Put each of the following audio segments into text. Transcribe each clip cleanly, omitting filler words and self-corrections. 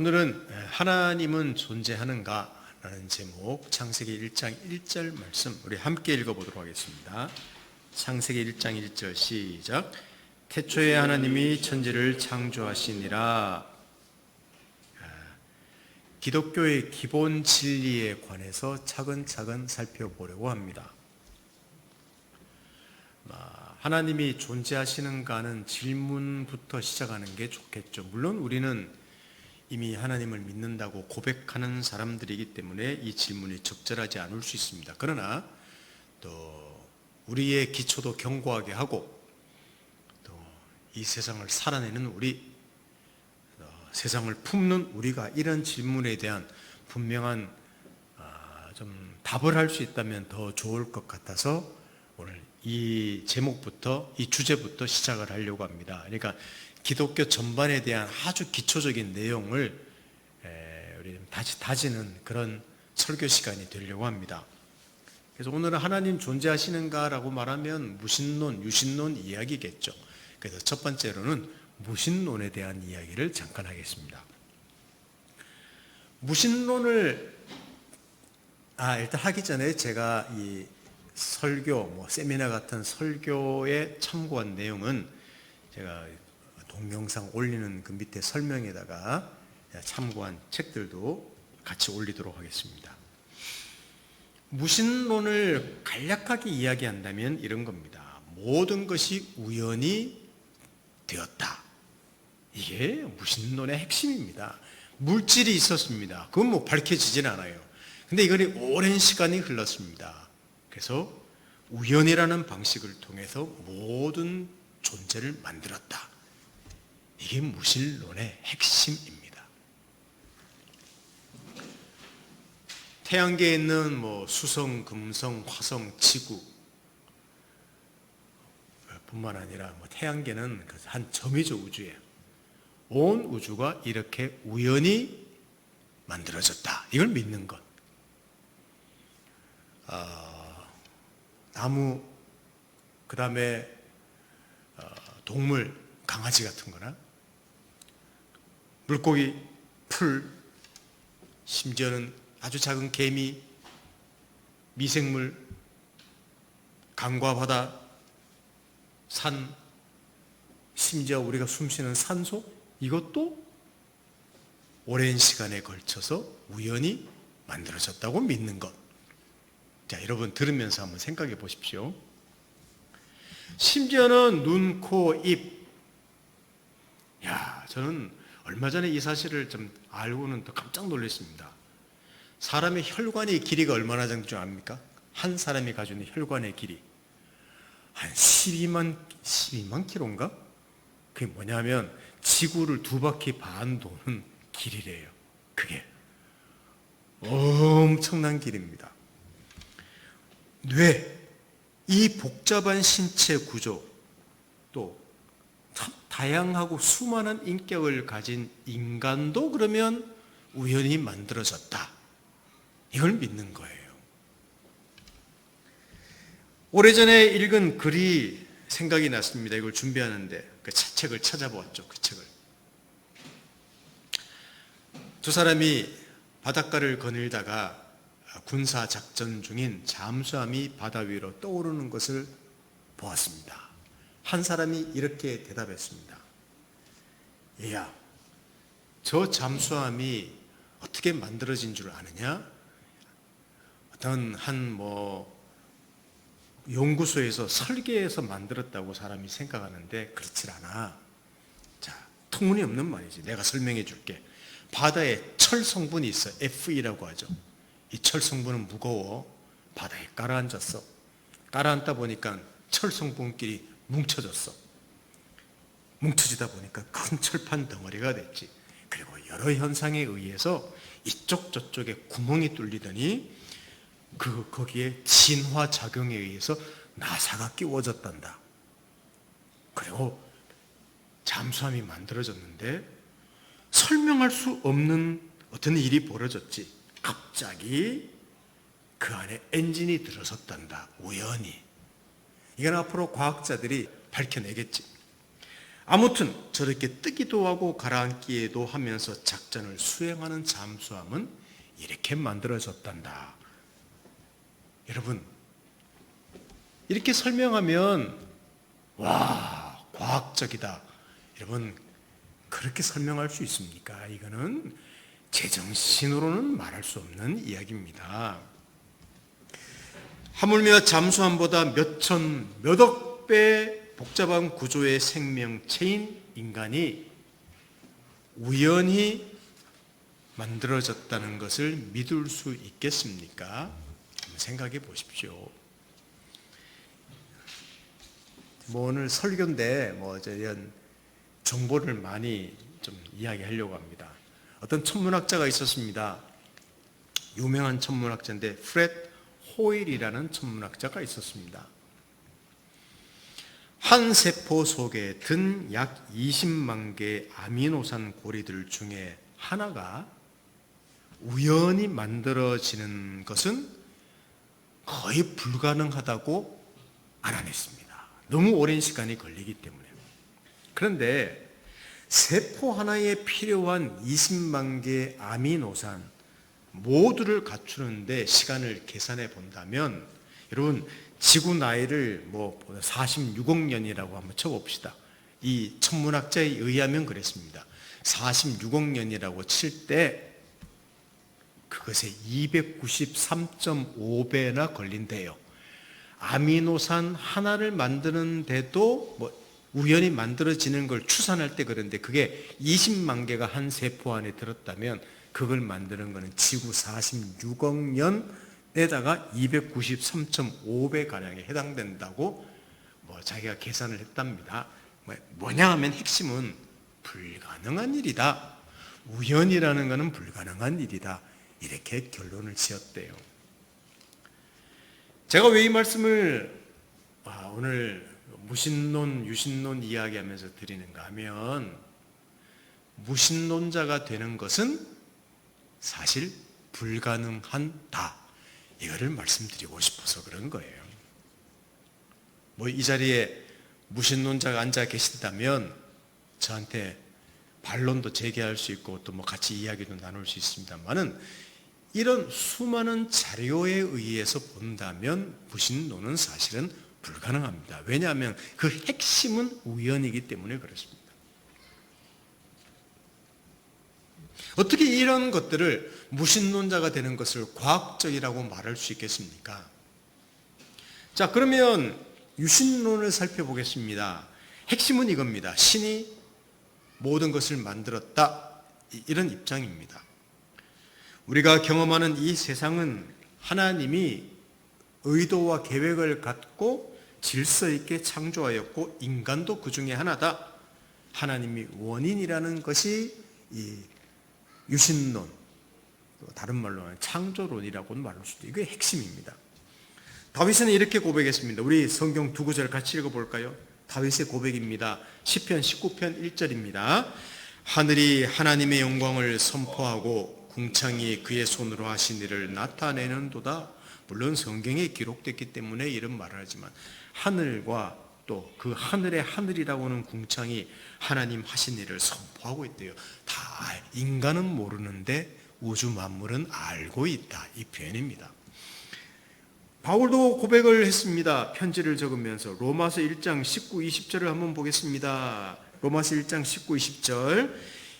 오늘은 하나님은 존재하는가? 라는 제목, 창세기 1장 1절 말씀 우리 함께 읽어보도록 하겠습니다. 창세기 1장 1절 시작. 태초에 하나님이 천지를 창조하시니라. 기독교의 기본 진리에 관해서 차근차근 살펴보려고 합니다. 하나님이 존재하시는가 하는 질문부터 시작하는 게 좋겠죠. 물론 우리는 이미 하나님을 믿는다고 고백하는 사람들이기 때문에 이 질문이 적절하지 않을 수 있습니다. 그러나 또 우리의 기초도 견고하게 하고 또 이 세상을 살아내는 우리, 세상을 품는 우리가 이런 질문에 대한 분명한 좀 답을 할 수 있다면 더 좋을 것 같아서 오늘 이 제목부터, 이 주제부터 시작을 하려고 합니다. 그러니까 기독교 전반에 대한 아주 기초적인 내용을 우리 다시 다지는 그런 설교 시간이 되려고 합니다. 그래서 오늘은 하나님 존재하시는가라고 말하면 무신론, 유신론 이야기겠죠. 그래서 첫 번째로는 무신론에 대한 이야기를 잠깐 하겠습니다. 무신론을 일단 하기 전에 제가 이 설교, 세미나 같은 설교에 참고한 내용은 제가 동영상 올리는 그 밑에 설명에다가 참고한 책들도 같이 올리도록 하겠습니다. 무신론을 간략하게 이야기한다면 이런 겁니다. 모든 것이 우연이 되었다. 이게 무신론의 핵심입니다. 물질이 있었습니다. 그건 밝혀지진 않아요. 근데 이거는 오랜 시간이 흘렀습니다. 그래서 우연이라는 방식을 통해서 모든 존재를 만들었다. 이게 무신론의 핵심입니다. 태양계에 있는 수성, 금성, 화성, 지구 뿐만 아니라 태양계는 한 점이죠. 우주에 온 우주가 이렇게 우연히 만들어졌다. 이걸 믿는 것. 나무, 그 다음에 동물, 강아지 같은 거나 물고기, 풀, 심지어는 아주 작은 개미, 미생물, 강과 바다, 산, 심지어 우리가 숨쉬는 산소, 이것도 오랜 시간에 걸쳐서 우연히 만들어졌다고 믿는 것. 자, 여러분 들으면서 한번 생각해 보십시오. 심지어는 눈, 코, 입. 저는 얼마 전에 이 사실을 좀 알고는 또 깜짝 놀랐습니다. 사람의 혈관의 길이가 얼마나 되는 줄 압니까? 한 사람이 가지고 있는 혈관의 길이 한 12만 킬로인가? 그게 뭐냐면 지구를 2바퀴 반 도는 길이래요. 그게 엄청난 길입니다. 뇌, 이 복잡한 신체 구조, 또 참 다양하고 수많은 인격을 가진 인간도 그러면 우연히 만들어졌다. 이걸 믿는 거예요. 오래전에 읽은 글이 생각이 났습니다. 이걸 준비하는데 그 책을 찾아보았죠. 그 책을. 두 사람이 바닷가를 거닐다가 군사 작전 중인 잠수함이 바다 위로 떠오르는 것을 보았습니다. 한 사람이 이렇게 대답했습니다. 얘야, 저 잠수함이 어떻게 만들어진 줄 아느냐? 어떤 연구소에서 설계해서 만들었다고 사람이 생각하는데 그렇지 않아. 자, 터무니없는 말이지. 내가 설명해 줄게. 바다에 철 성분이 있어. Fe라고 하죠. 이 철 성분은 무거워. 바다에 깔아앉았어. 깔아앉다 보니까 철 성분끼리 뭉쳐졌어. 뭉쳐지다 보니까 큰 철판 덩어리가 됐지. 그리고 여러 현상에 의해서 이쪽 저쪽에 구멍이 뚫리더니 거기에 진화 작용에 의해서 나사가 끼워졌단다. 그리고 잠수함이 만들어졌는데 설명할 수 없는 어떤 일이 벌어졌지. 갑자기 그 안에 엔진이 들어섰단다. 우연히. 이건 앞으로 과학자들이 밝혀내겠지. 아무튼 저렇게 뜨기도 하고 가라앉기도 하면서 작전을 수행하는 잠수함은 이렇게 만들어졌단다. 여러분, 이렇게 설명하면 와, 과학적이다. 여러분, 그렇게 설명할 수 있습니까? 이거는 제정신으로는 말할 수 없는 이야기입니다. 하물며 잠수함보다 몇천, 몇억 배 복잡한 구조의 생명체인 인간이 우연히 만들어졌다는 것을 믿을 수 있겠습니까? 한번 생각해 보십시오. 오늘 설교인데 이런 정보를 많이 좀 이야기하려고 합니다. 어떤 천문학자가 있었습니다. 유명한 천문학자인데 프렛 호일이라는 천문학자가 있었습니다. 한 세포 속에 든 약 20만 개의 아미노산 고리들 중에 하나가 우연히 만들어지는 것은 거의 불가능하다고 알아냈습니다. 너무 오랜 시간이 걸리기 때문에. 그런데 세포 하나에 필요한 20만 개의 아미노산 모두를 갖추는데 시간을 계산해 본다면, 여러분 지구 나이를 46억 년이라고 한번 쳐봅시다. 이 천문학자에 의하면 그랬습니다. 46억 년이라고 칠 때 그것에 293.5배나 걸린대요. 아미노산 하나를 만드는데도 우연히 만들어지는 걸 추산할 때 그런데 그게 20만 개가 한 세포 안에 들었다면 그걸 만드는 것은 지구 46억 년에다가 293.5배 가량에 해당된다고 자기가 계산을 했답니다. 뭐냐 하면 핵심은 불가능한 일이다. 우연이라는 것은 불가능한 일이다. 이렇게 결론을 지었대요. 제가 왜 이 말씀을 오늘 무신론, 유신론 이야기하면서 드리는가 하면, 무신론자가 되는 것은 사실 불가능한다. 이거를 말씀드리고 싶어서 그런 거예요. 이 자리에 무신론자가 앉아 계신다면 저한테 반론도 제기할 수 있고 또 같이 이야기도 나눌 수 있습니다만은, 이런 수많은 자료에 의해서 본다면 무신론은 사실은 불가능합니다. 왜냐하면 그 핵심은 우연이기 때문에 그렇습니다. 어떻게 이런 것들을 무신론자가 되는 것을 과학적이라고 말할 수 있겠습니까? 자, 그러면 유신론을 살펴보겠습니다. 핵심은 이겁니다. 신이 모든 것을 만들었다. 이런 입장입니다. 우리가 경험하는 이 세상은 하나님이 의도와 계획을 갖고 질서 있게 창조하였고 인간도 그 중에 하나다. 하나님이 원인이라는 것이 이 유신론, 다른 말로는 창조론이라고 말할 수도 있고, 이게 핵심입니다. 다윗은 이렇게 고백했습니다. 우리 성경 두 구절 같이 읽어볼까요? 다윗의 고백입니다. 시편 19편 1절입니다. 하늘이 하나님의 영광을 선포하고 궁창이 그의 손으로 하신 일을 나타내는도다. 물론 성경에 기록됐기 때문에 이런 말을 하지만 하늘과 또 그 하늘의 하늘이라고 하는 궁창이 하나님 하신 일을 선포하고 있대요. 다 인간은 모르는데 우주 만물은 알고 있다. 이 표현입니다. 바울도 고백을 했습니다. 편지를 적으면서 로마서 1장 19, 20절을 한번 보겠습니다. 로마서 1장 19, 20절.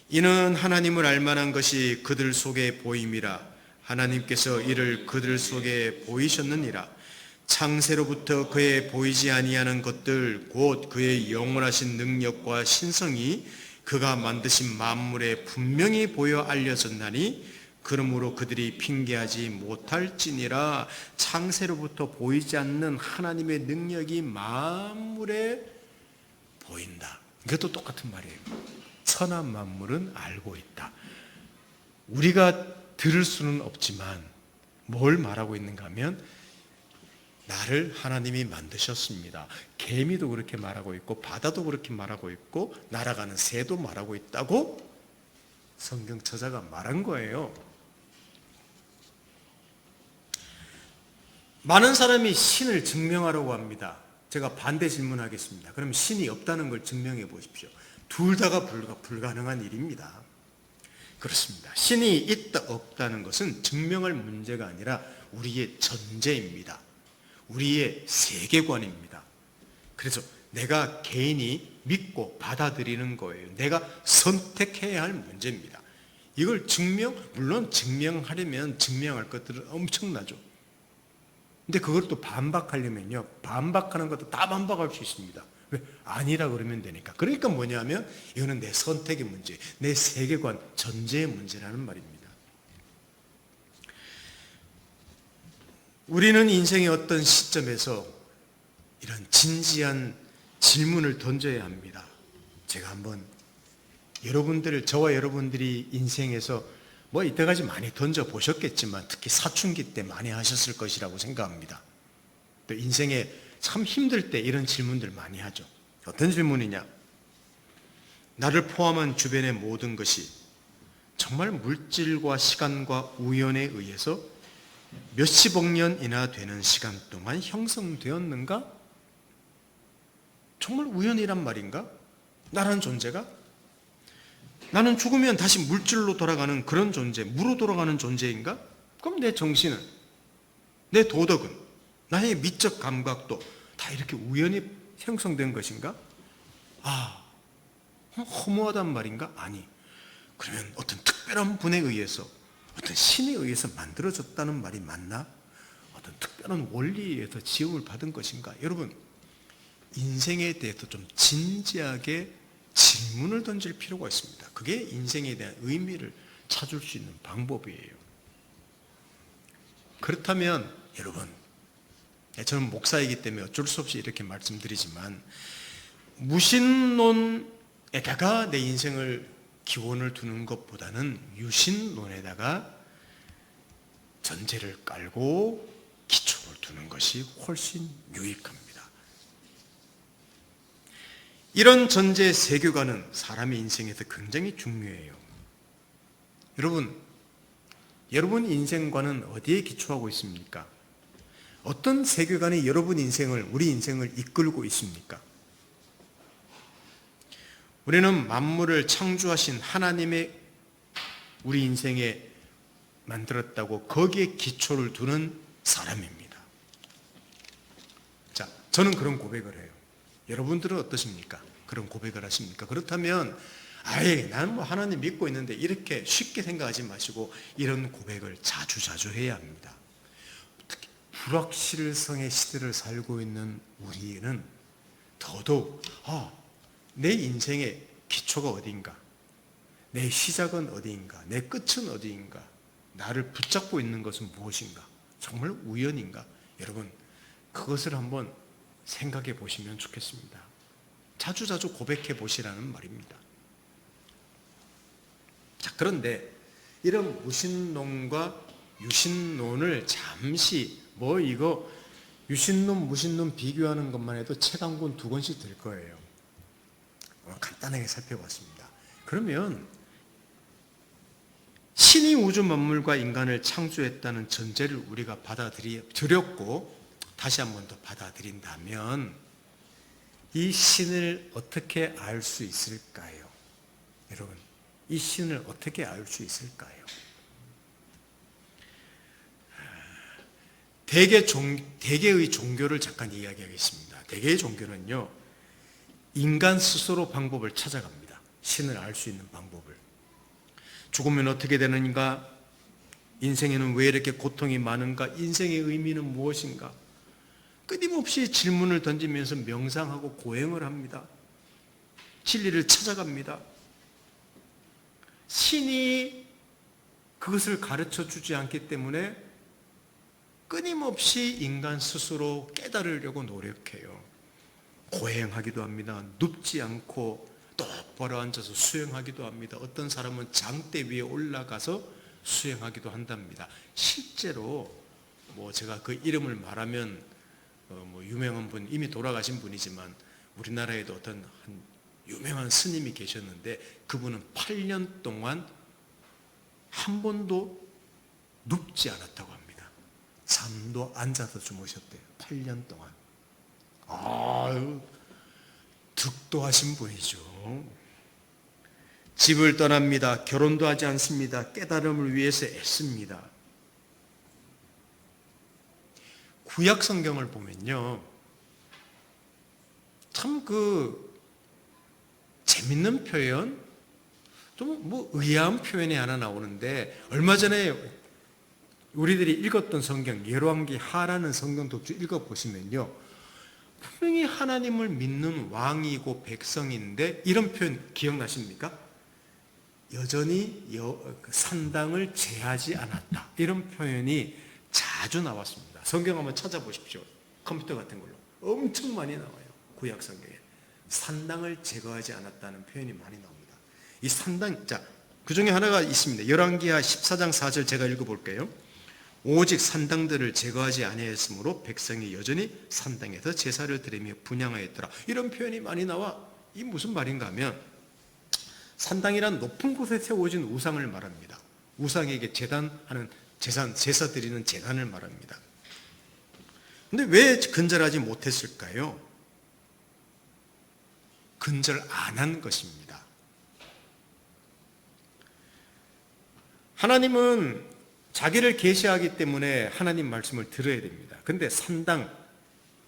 이는 하나님을 알만한 것이 그들 속에 보임이라. 하나님께서 이를 그들 속에 보이셨느니라. 창세로부터 그의 보이지 아니하는 것들 곧 그의 영원하신 능력과 신성이 그가 만드신 만물에 분명히 보여 알려졌나니 그러므로 그들이 핑계하지 못할지니라. 창세로부터 보이지 않는 하나님의 능력이 만물에 보인다. 이것도 똑같은 말이에요. 천하 만물은 알고 있다. 우리가 들을 수는 없지만 뭘 말하고 있는가 하면 나를 하나님이 만드셨습니다. 개미도 그렇게 말하고 있고 바다도 그렇게 말하고 있고 날아가는 새도 말하고 있다고 성경 저자가 말한 거예요. 많은 사람이 신을 증명하려고 합니다. 제가 반대 질문하겠습니다. 그럼 신이 없다는 걸 증명해 보십시오. 둘 다가 불가능한 일입니다. 그렇습니다. 신이 있다 없다는 것은 증명할 문제가 아니라 우리의 전제입니다. 우리의 세계관입니다. 그래서 내가 개인이 믿고 받아들이는 거예요. 내가 선택해야 할 문제입니다. 이걸 물론 증명하려면 증명할 것들은 엄청나죠. 근데 그걸 또 반박하려면요, 반박하는 것도 다 반박할 수 있습니다. 왜? 아니라 그러면 되니까. 그러니까 뭐냐면 이거는 내 선택의 문제, 내 세계관, 전제의 문제라는 말입니다. 우리는 인생의 어떤 시점에서 이런 진지한 질문을 던져야 합니다. 제가 한번 저와 여러분들이 인생에서 뭐 이때까지 많이 던져보셨겠지만 특히 사춘기 때 많이 하셨을 것이라고 생각합니다. 또 인생에 참 힘들 때 이런 질문들 많이 하죠. 어떤 질문이냐? 나를 포함한 주변의 모든 것이 정말 물질과 시간과 우연에 의해서 몇십억 년이나 되는 시간 동안 형성되었는가? 정말 우연이란 말인가? 나라는 존재가? 나는 죽으면 다시 물질로 돌아가는 그런 존재, 무로 돌아가는 존재인가? 그럼 내 정신은, 내 도덕은, 나의 미적 감각도 다 이렇게 우연히 형성된 것인가? 허무하단 말인가? 아니. 그러면 어떤 특별한 분에 의해서, 어떤 신에 의해서 만들어졌다는 말이 맞나? 어떤 특별한 원리에 의해서 지음을 받은 것인가? 여러분, 인생에 대해서 좀 진지하게 질문을 던질 필요가 있습니다. 그게 인생에 대한 의미를 찾을 수 있는 방법이에요. 그렇다면 여러분, 저는 목사이기 때문에 어쩔 수 없이 이렇게 말씀드리지만 무신론에다가 내 인생을 기원을 두는 것보다는 유신론에다가 전제를 깔고 기초를 두는 것이 훨씬 유익합니다. 이런 전제 세계관은 사람의 인생에서 굉장히 중요해요. 여러분 인생관은 어디에 기초하고 있습니까? 어떤 세계관이 우리 인생을 이끌고 있습니까? 우리는 만물을 창조하신 하나님의 우리 인생에 만들었다고 거기에 기초를 두는 사람입니다. 자, 저는 그런 고백을 해요. 여러분들은 어떠십니까? 그런 고백을 하십니까? 그렇다면 나는 뭐 하나님 믿고 있는데 이렇게 쉽게 생각하지 마시고 이런 고백을 자주 해야 합니다. 특히 불확실성의 시대를 살고 있는 우리는 더더욱 내 인생의 기초가 어디인가? 내 시작은 어디인가? 내 끝은 어디인가? 나를 붙잡고 있는 것은 무엇인가? 정말 우연인가? 여러분, 그것을 한번 생각해 보시면 좋겠습니다. 자주 고백해 보시라는 말입니다. 자, 그런데 이런 무신론과 유신론을 잠시 이거 유신론, 무신론 비교하는 것만 해도 책 한 권, 2권씩 될 거예요. 간단하게 살펴봤습니다. 그러면 신이 우주 만물과 인간을 창조했다는 전제를 우리가 받아들였고 다시 한 번 더 받아들인다면 이 신을 어떻게 알 수 있을까요? 여러분, 이 신을 어떻게 알 수 있을까요? 대개의 종교를 잠깐 이야기하겠습니다. 대개의 종교는요, 인간 스스로 방법을 찾아갑니다. 신을 알 수 있는 방법을. 죽으면 어떻게 되는가? 인생에는 왜 이렇게 고통이 많은가? 인생의 의미는 무엇인가? 끊임없이 질문을 던지면서 명상하고 고행을 합니다. 진리를 찾아갑니다. 신이 그것을 가르쳐 주지 않기 때문에 끊임없이 인간 스스로 깨달으려고 노력해요. 고행하기도 합니다. 눕지 않고 똑바로 앉아서 수행하기도 합니다. 어떤 사람은 장대 위에 올라가서 수행하기도 한답니다. 실제로 제가 그 이름을 말하면 유명한 분, 이미 돌아가신 분이지만 우리나라에도 어떤 한 유명한 스님이 계셨는데 그분은 8년 동안 한 번도 눕지 않았다고 합니다. 잠도 앉아서 주무셨대요. 8년 동안. 아유, 득도하신 분이죠. 집을 떠납니다. 결혼도 하지 않습니다. 깨달음을 위해서 애씁니다. 구약 성경을 보면요, 참 재밌는 표현, 좀 의아한 표현이 하나 나오는데, 얼마 전에 우리들이 읽었던 성경 열왕기 하라는 성경 독주 읽어보시면요, 분명히 하나님을 믿는 왕이고 백성인데 이런 표현 기억나십니까? 여전히 산당을 제하지 않았다, 이런 표현이 자주 나왔습니다. 성경 한번 찾아보십시오. 컴퓨터 같은 걸로 엄청 많이 나와요. 구약 성경에 산당을 제거하지 않았다는 표현이 많이 나옵니다. 이 산당, 자, 그 중에 하나가 있습니다. 열왕기하 14장 4절 제가 읽어볼게요. 오직 산당들을 제거하지 아니하였으므로 백성이 여전히 산당에서 제사를 드리며 분향하였더라. 이런 표현이 많이 나와. 이 무슨 말인가 하면, 산당이란 높은 곳에 세워진 우상을 말합니다. 우상에게 제단하는 제사 드리는 제단을 말합니다. 근데 왜 근절하지 못했을까요? 근절 안 한 것입니다. 하나님은 자기를 계시하기 때문에 하나님 말씀을 들어야 됩니다. 근데 산당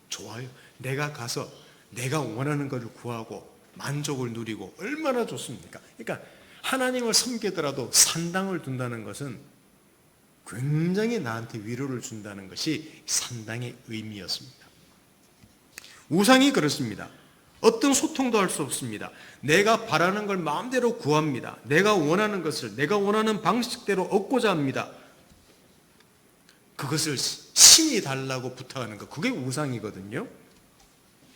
좋아요. 내가 가서 내가 원하는 것을 구하고 만족을 누리고 얼마나 좋습니까? 그러니까 하나님을 섬기더라도 산당을 둔다는 것은 굉장히 나한테 위로를 준다는 것이 산당의 의미였습니다. 우상이 그렇습니다. 어떤 소통도 할 수 없습니다. 내가 바라는 걸 마음대로 구합니다. 내가 원하는 것을 내가 원하는 방식대로 얻고자 합니다. 그것을 신이 달라고 부탁하는 것, 그게 우상이거든요.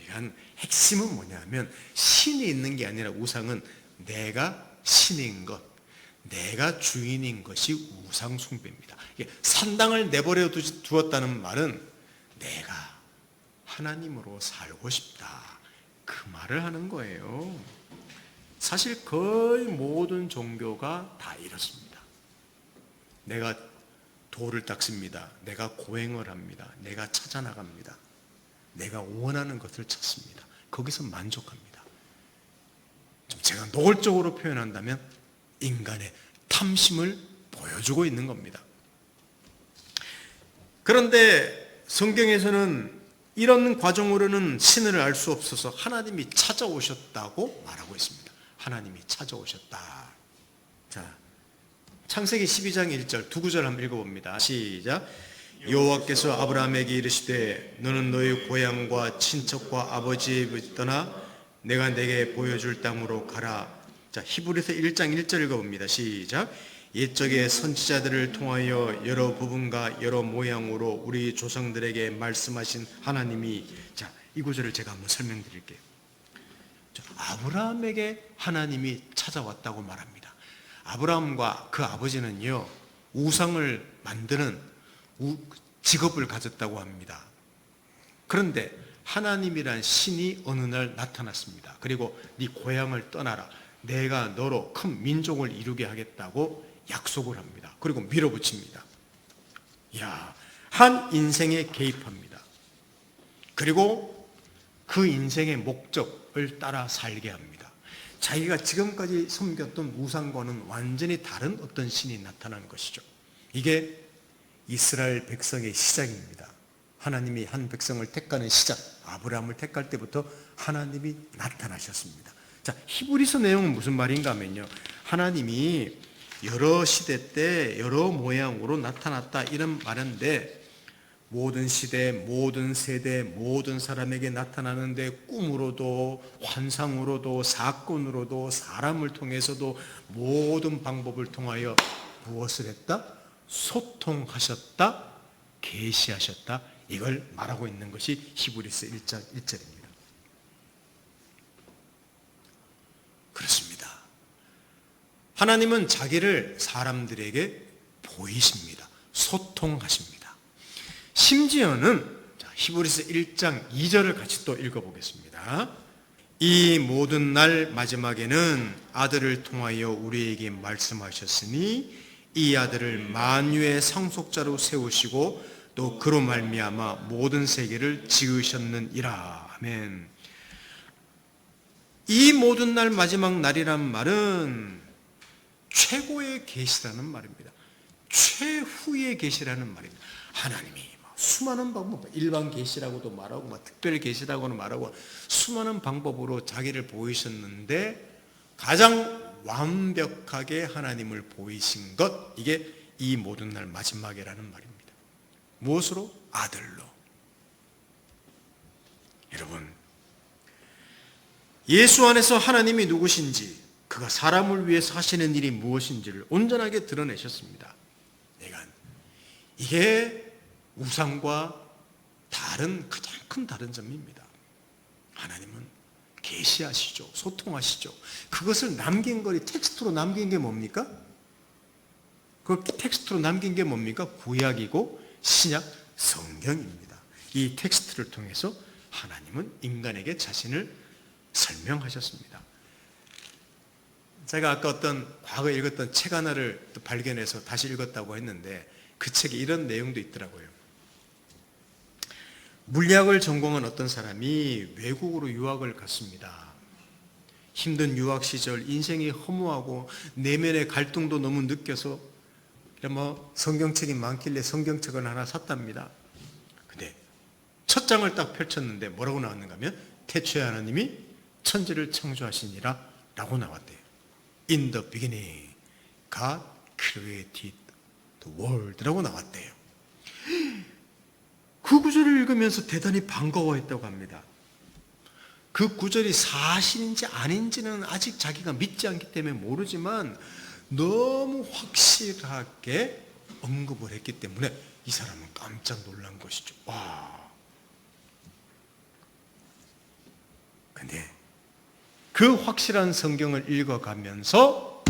이건 핵심은 뭐냐면, 신이 있는 게 아니라 우상은 내가 신인 것, 내가 주인인 것이 우상 숭배입니다. 산당을 내버려 두었다는 말은 내가 하나님으로 살고 싶다, 그 말을 하는 거예요. 사실 거의 모든 종교가 다 이렇습니다. 내가 돌을 닦습니다. 내가 고행을 합니다. 내가 찾아나갑니다. 내가 원하는 것을 찾습니다. 거기서 만족합니다. 좀 제가 노골적으로 표현한다면 인간의 탐심을 보여주고 있는 겁니다. 그런데 성경에서는 이런 과정으로는 신을 알 수 없어서 하나님이 찾아오셨다고 말하고 있습니다. 하나님이 찾아오셨다. 자, 창세기 12장 1절 두 구절 한번 읽어봅니다. 시작. 여호와께서 아브라함에게 이르시되 너는 너희 고향과 친척과 아버지의 집을 떠나 내가 내게 보여줄 땅으로 가라. 자, 히브리서 1장 1절 읽어봅니다. 시작. 옛적의 선지자들을 통하여 여러 부분과 여러 모양으로 우리 조상들에게 말씀하신 하나님이, 자, 이 구절을 제가 한번 설명드릴게요. 아브라함에게 하나님이 찾아왔다고 말합니다. 아브라함과 그 아버지는요, 우상을 만드는 직업을 가졌다고 합니다. 그런데 하나님이란 신이 어느 날 나타났습니다. 그리고 네 고향을 떠나라, 내가 너로 큰 민족을 이루게 하겠다고 약속을 합니다. 그리고 밀어붙입니다. 한 인생에 개입합니다. 그리고 그 인생의 목적을 따라 살게 합니다. 자기가 지금까지 섬겼던 우상과는 완전히 다른 어떤 신이 나타난 것이죠. 이게 이스라엘 백성의 시작입니다. 하나님이 한 백성을 택하는 시작, 아브라함을 택할 때부터 하나님이 나타나셨습니다. 자, 히브리서 내용은 무슨 말인가 하면요, 하나님이 여러 시대 때 여러 모양으로 나타났다, 이런 말인데, 모든 시대, 모든 세대, 모든 사람에게 나타나는데 꿈으로도 환상으로도 사건으로도 사람을 통해서도 모든 방법을 통하여 무엇을 했다? 소통하셨다, 계시하셨다, 이걸 말하고 있는 것이 히브리서 1장 1절입니다. 그렇습니다. 하나님은 자기를 사람들에게 보이십니다. 소통하십니다. 심지어는 히브리서 1장 2절을 같이 또 읽어보겠습니다. 이 모든 날 마지막에는 아들을 통하여 우리에게 말씀하셨으니 이 아들을 만유의 상속자로 세우시고 또 그로 말미암아 모든 세계를 지으셨느니라. 아멘. 이 모든 날 마지막 날이란 말은 최고의 계시라는 말입니다. 최후의 계시라는 말입니다. 하나님이 수많은 방법, 일반 계시라고도 말하고 특별 계시라고는 말하고 수많은 방법으로 자기를 보이셨는데 가장 완벽하게 하나님을 보이신 것, 이게 이 모든 날 마지막이라는 말입니다. 무엇으로? 아들로. 여러분, 예수 안에서 하나님이 누구신지, 그가 사람을 위해서 하시는 일이 무엇인지를 온전하게 드러내셨습니다. 이게 우상과 가장 큰 다른 점입니다. 하나님은 계시하시죠. 소통하시죠. 그것을 남긴 거리, 텍스트로 남긴 게 뭡니까? 그 텍스트로 남긴 게 뭡니까? 구약이고 신약 성경입니다. 이 텍스트를 통해서 하나님은 인간에게 자신을 설명하셨습니다. 제가 아까 과거에 읽었던 책 하나를 또 발견해서 다시 읽었다고 했는데 그 책에 이런 내용도 있더라고요. 물리학을 전공한 어떤 사람이 외국으로 유학을 갔습니다. 힘든 유학 시절 인생이 허무하고 내면의 갈등도 너무 느껴서 성경책이 많길래 성경책을 하나 샀답니다. 근데 첫 장을 딱 펼쳤는데 뭐라고 나왔는가 하면 태초에 하나님이 천지를 창조하시니라 라고 나왔대요. In the beginning, God created the world 라고 나왔대요. 그 구절을 읽으면서 대단히 반가워했다고 합니다. 그 구절이 사실인지 아닌지는 아직 자기가 믿지 않기 때문에 모르지만 너무 확실하게 언급을 했기 때문에 이 사람은 깜짝 놀란 것이죠. 와. 근데 그 확실한 성경을 읽어가면서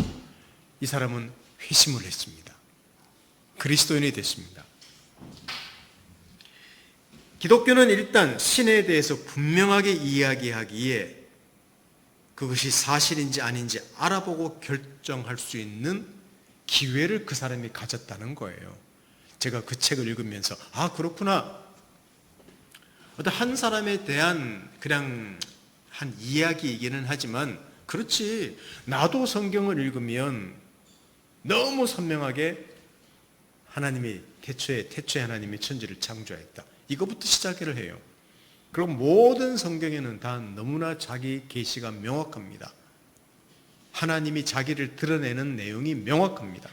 이 사람은 회심을 했습니다. 그리스도인이 됐습니다. 기독교는 일단 신에 대해서 분명하게 이야기하기에 그것이 사실인지 아닌지 알아보고 결정할 수 있는 기회를 그 사람이 가졌다는 거예요. 제가 그 책을 읽으면서 그렇구나. 어떤 한 사람에 대한 그냥 한 이야기이기는 하지만 그렇지, 나도 성경을 읽으면 너무 선명하게 하나님이 태초에 하나님이 천지를 창조했다. 이거부터 시작을 해요. 그럼 모든 성경에는 다 너무나 자기 계시가 명확합니다. 하나님이 자기를 드러내는 내용이 명확합니다.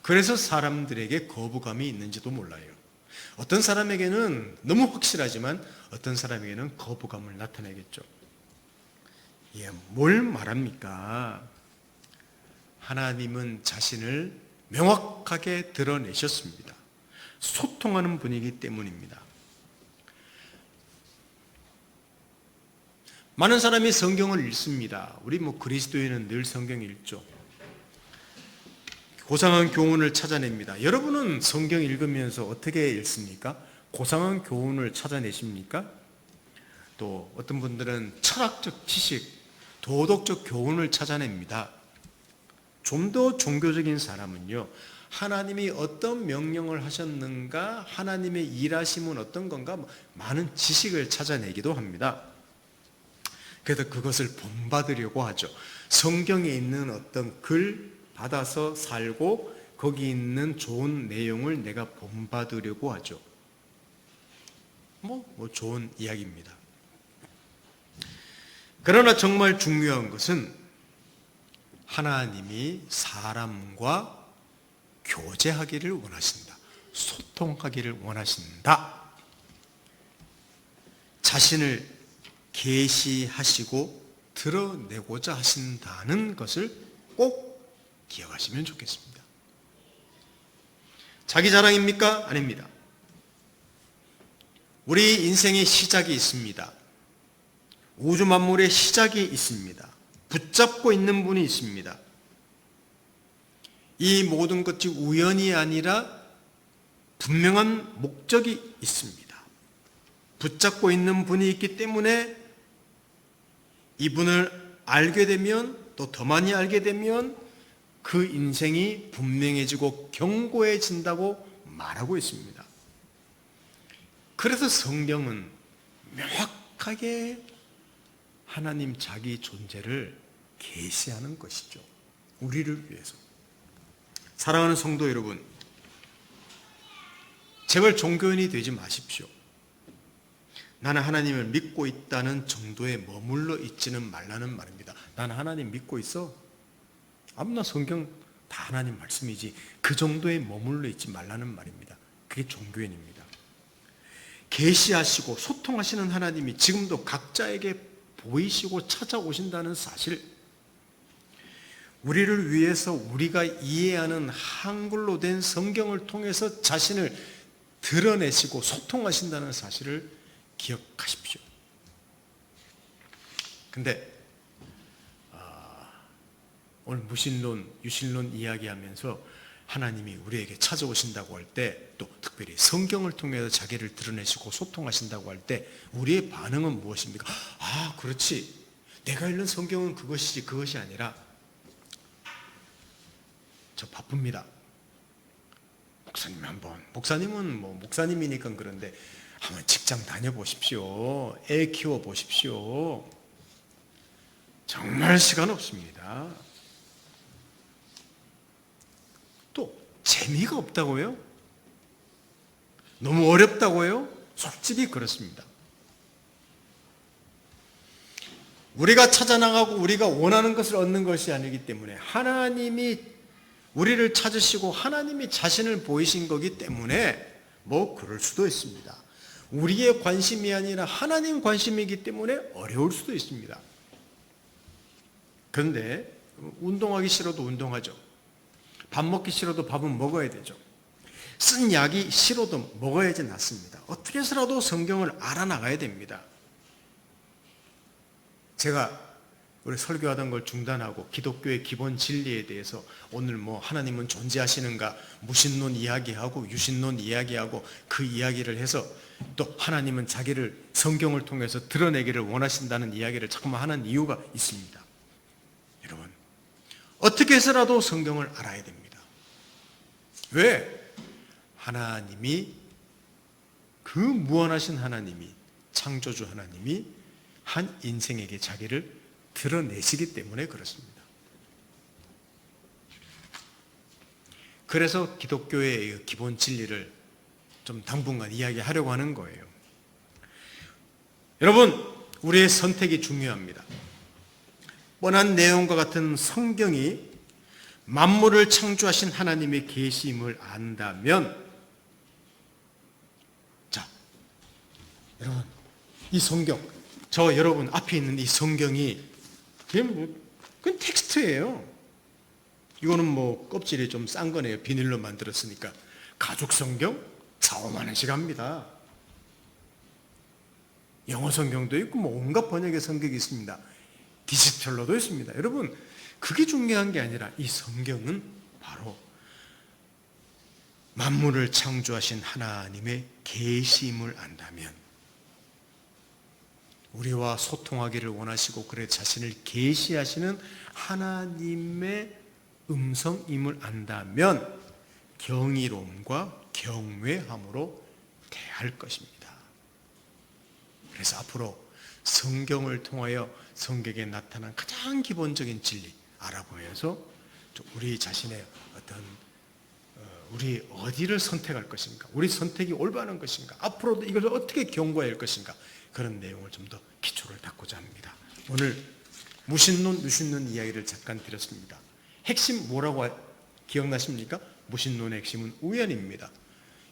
그래서 사람들에게 거부감이 있는지도 몰라요. 어떤 사람에게는 너무 확실하지만 어떤 사람에게는 거부감을 나타내겠죠. 뭘 말합니까? 하나님은 자신을 명확하게 드러내셨습니다. 소통하는 분이기 때문입니다. 많은 사람이 성경을 읽습니다. 우리 그리스도인은 늘 성경 읽죠. 고상한 교훈을 찾아냅니다. 여러분은 성경 읽으면서 어떻게 읽습니까? 고상한 교훈을 찾아내십니까? 또 어떤 분들은 철학적 지식, 도덕적 교훈을 찾아냅니다. 좀 더 종교적인 사람은요, 하나님이 어떤 명령을 하셨는가, 하나님의 일하심은 어떤 건가, 많은 지식을 찾아내기도 합니다. 그래서 그것을 본받으려고 하죠. 성경에 있는 어떤 글 받아서 살고 거기 있는 좋은 내용을 내가 본받으려고 하죠. 좋은 이야기입니다. 그러나 정말 중요한 것은 하나님이 사람과 교제하기를 원하신다. 소통하기를 원하신다. 자신을 계시하시고 드러내고자 하신다는 것을 꼭 기억하시면 좋겠습니다. 자기 자랑입니까? 아닙니다. 우리 인생의 시작이 있습니다. 우주 만물의 시작이 있습니다. 붙잡고 있는 분이 있습니다. 이 모든 것이 우연이 아니라 분명한 목적이 있습니다. 붙잡고 있는 분이 있기 때문에 이분을 알게 되면, 또 더 많이 알게 되면 그 인생이 분명해지고 견고해진다고 말하고 있습니다. 그래서 성경은 명확하게 하나님 자기 존재를 계시하는 것이죠. 우리를 위해서. 사랑하는 성도 여러분, 제발 종교인이 되지 마십시오. 나는 하나님을 믿고 있다는 정도에 머물러 있지는 말라는 말입니다. 나는 하나님 믿고 있어. 아무나 성경 다 하나님 말씀이지. 그 정도에 머물러 있지 말라는 말입니다. 그게 종교인입니다. 계시하시고 소통하시는 하나님이 지금도 각자에게 보이시고 찾아오신다는 사실, 우리를 위해서 우리가 이해하는 한글로 된 성경을 통해서 자신을 드러내시고 소통하신다는 사실을 기억하십시오. 근데 오늘 무신론, 유신론 이야기하면서 하나님이 우리에게 찾아오신다고 할 때, 또 특별히 성경을 통해서 자기를 드러내시고 소통하신다고 할 때 우리의 반응은 무엇입니까? 아, 그렇지. 내가 읽는 성경은 그것이지, 그것이 아니라 저 바쁩니다. 목사님은 뭐 목사님이니까 그런데 한번 직장 다녀보십시오. 애 키워보십시오. 정말 시간 없습니다. 또 재미가 없다고요? 너무 어렵다고요? 솔직히 그렇습니다. 우리가 찾아나가고 우리가 원하는 것을 얻는 것이 아니기 때문에, 하나님이 우리를 찾으시고 하나님이 자신을 보이신 거기 때문에 뭐 그럴 수도 있습니다. 우리의 관심이 아니라 하나님 관심이기 때문에 어려울 수도 있습니다. 그런데 운동하기 싫어도 운동하죠. 밥 먹기 싫어도 밥은 먹어야 되죠. 쓴 약이 싫어도 먹어야지 낫습니다. 어떻게 해서라도 성경을 알아나가야 됩니다. 제가 우리 설교하던 걸 중단하고 기독교의 기본 진리에 대해서 오늘 뭐 하나님은 존재하시는가, 무신론 이야기하고 유신론 이야기하고 그 이야기를 해서, 또 하나님은 자기를 성경을 통해서 드러내기를 원하신다는 이야기를 자꾸만 하는 이유가 있습니다. 여러분, 어떻게 해서라도 성경을 알아야 됩니다. 왜? 하나님이, 그 무한하신 하나님이, 창조주 하나님이 한 인생에게 자기를 드러내시기 때문에 그렇습니다. 그래서 기독교의 기본 진리를 좀 당분간 이야기하려고 하는 거예요. 여러분, 우리의 선택이 중요합니다. 뻔한 내용과 같은 성경이 만물을 창조하신 하나님의 계시임을 안다면, 자, 여러분, 이 성경, 저 여러분 앞에 있는 이 성경이 그건 텍스트예요. 이거는 뭐 껍질이 좀 싼 거네요. 비닐로 만들었으니까. 가죽 성경 4-5만 원씩 합니다. 영어 성경도 있고 뭐 온갖 번역의 성경이 있습니다. 디지털로도 있습니다. 여러분, 그게 중요한 게 아니라 이 성경은 바로 만물을 창조하신 하나님의 계시임을 안다면, 우리와 소통하기를 원하시고 그래 자신을 계시하시는 하나님의 음성임을 안다면 경이로움과 경외함으로 대할 것입니다. 그래서 앞으로 성경을 통하여 성경에 나타난 가장 기본적인 진리 알아보면서 우리 자신의 어떤 우리 어디를 선택할 것인가, 우리 선택이 올바른 것인가, 앞으로도 이것을 어떻게 경고해야 할 것인가, 그런 내용을 좀 더 기초를 닦고자 합니다. 오늘 무신론, 유신론 이야기를 잠깐 드렸습니다. 핵심 뭐라고 기억나십니까? 무신론의 핵심은 우연입니다.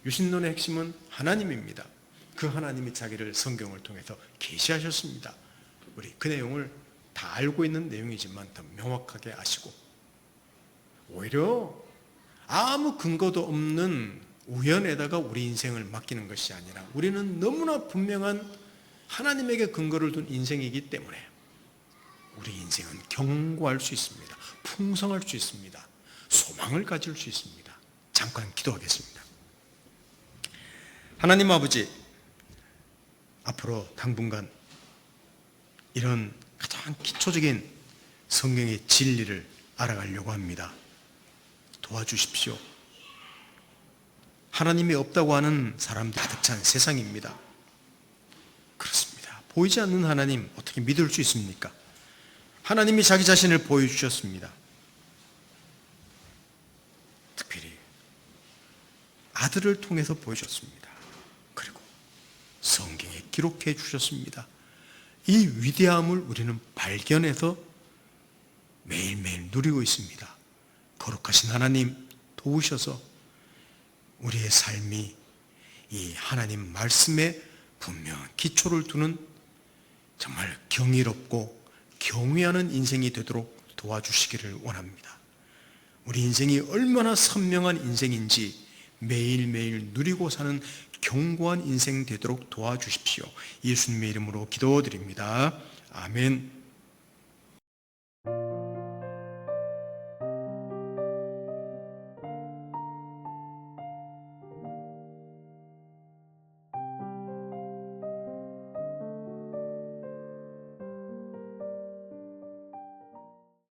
유신론의 핵심은 하나님입니다. 그 하나님이 자기를 성경을 통해서 계시하셨습니다. 우리 그 내용을 다 알고 있는 내용이지만 더 명확하게 아시고, 오히려 아무 근거도 없는 우연에다가 우리 인생을 맡기는 것이 아니라, 우리는 너무나 분명한 하나님에게 근거를 둔 인생이기 때문에 우리 인생은 견고할 수 있습니다. 풍성할 수 있습니다. 소망을 가질 수 있습니다. 잠깐 기도하겠습니다. 하나님 아버지, 앞으로 당분간 이런 가장 기초적인 성경의 진리를 알아가려고 합니다. 도와주십시오. 하나님이 없다고 하는 사람들 가득 찬 세상입니다. 그렇습니다. 보이지 않는 하나님 어떻게 믿을 수 있습니까? 하나님이 자기 자신을 보여주셨습니다. 특별히 아들을 통해서 보여줬습니다. 그리고 성경에 기록해 주셨습니다. 이 위대함을 우리는 발견해서 매일매일 누리고 있습니다. 거룩하신 하나님 도우셔서 우리의 삶이 이 하나님 말씀에 분명한 기초를 두는 정말 경이롭고 경외하는 인생이 되도록 도와주시기를 원합니다. 우리 인생이 얼마나 선명한 인생인지 매일매일 누리고 사는 견고한 인생 되도록 도와주십시오. 예수님의 이름으로 기도드립니다. 아멘.